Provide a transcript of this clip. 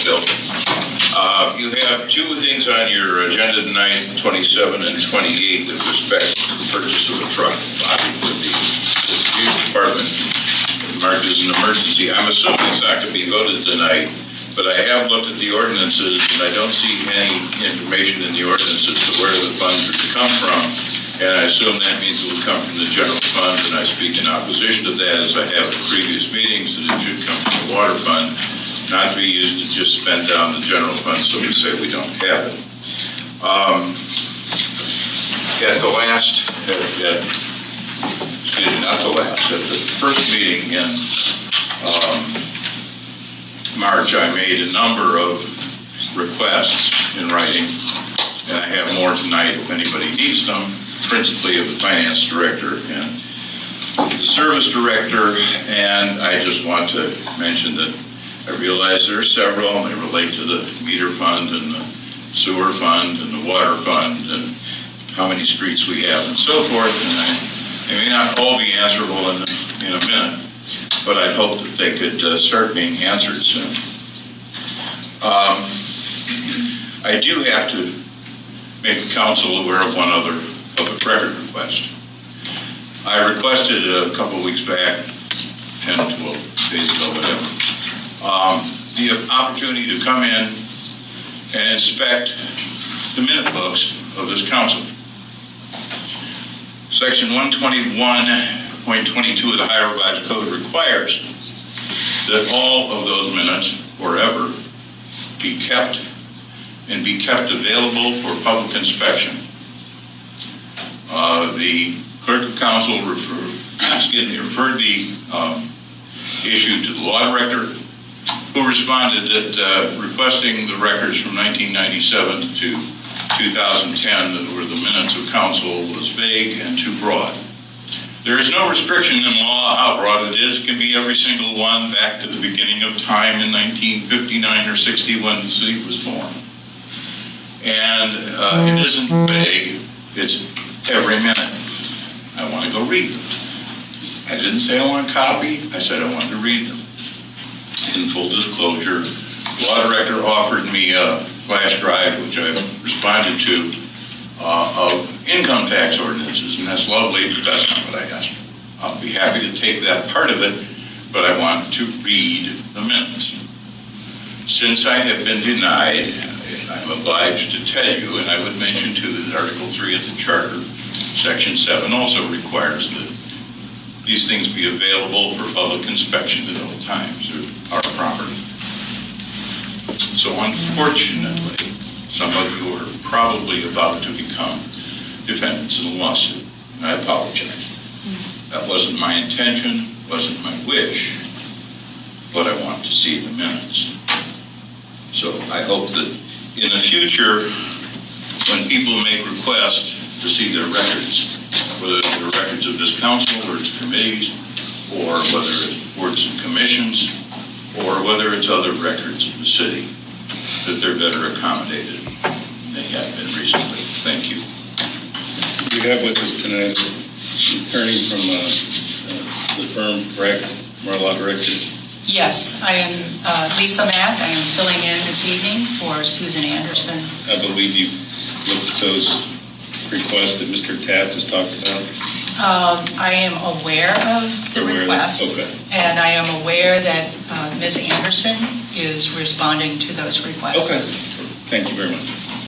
Bill. You have two things on your agenda tonight, 27 and 28, with respect to the purchase of a truck for the police department. Marked as an emergency. I'm assuming it's not going to be voted tonight, but I have looked at the ordinances and I don't see any information in the ordinances to where the funds are to come from. And I assume that means it will come from the general fund, and I speak in opposition to that, as I have in previous meetings, that it should come from the water fund, not to be used to just spend down the general fund, so we say we don't have it. At the last, not the last, at the first meeting in March, I made a number of requests in writing, and I have more tonight if anybody needs them, principally of the finance director and the service director. And I just want to mention that I realize there are several, and they relate to the meter fund and the sewer fund and the water fund and how many streets we have and so forth. And they may not all be answerable in a minute, but I'd hope that they could start being answered soon. I do have to make the council aware of one other public record request. I requested a couple of weeks back, 10, 12 days ago, whatever, the opportunity to come in and inspect the minute books of this council. Section 121.22 of the Ohio Revised Code requires that all of those minutes forever be kept available for public inspection. The clerk of council referred the issue to the law director, who responded that requesting the records from 1997 to 2010 that were the minutes of council was vague and too broad. There is no restriction in law how broad it is. It can be every single one back to the beginning of time in 1959 or 60 when the city was formed. And it isn't vague, it's every minute. I want to go read them. I didn't say I want a copy, I said I wanted to read them. In full disclosure, the law director offered me a flash drive, which I responded to, of income tax ordinances, and that's lovely, but that's not what I asked. I'll be happy to take that part of it, but I want to read the minutes. Since I have been denied, I'm obliged to tell you, and I would mention too that Article 3 of the Charter, Section 7, also requires that these things be available for public inspection at all times. They're our property. So unfortunately, some of you are probably about to become defendants in a lawsuit. I apologize. That wasn't my intention, wasn't my wish, but I want to see the minutes. So I hope that in the future, when people make requests to see their records, whether they're records of this council or its committees, or whether it's boards and commissions, or whether it's other records of the city, that they're better accommodated than they have been recently. Thank you. We have with us tonight an attorney from the firm, correct? Marlotte Richter. Yes, I am Lisa Mack. I am filling in this evening for Susan Anderson. I believe you looked at those requests that Mr. Taft has talked about. I am aware of the requests, okay. And I am aware that Ms. Anderson is responding to those requests. Okay, thank you very much.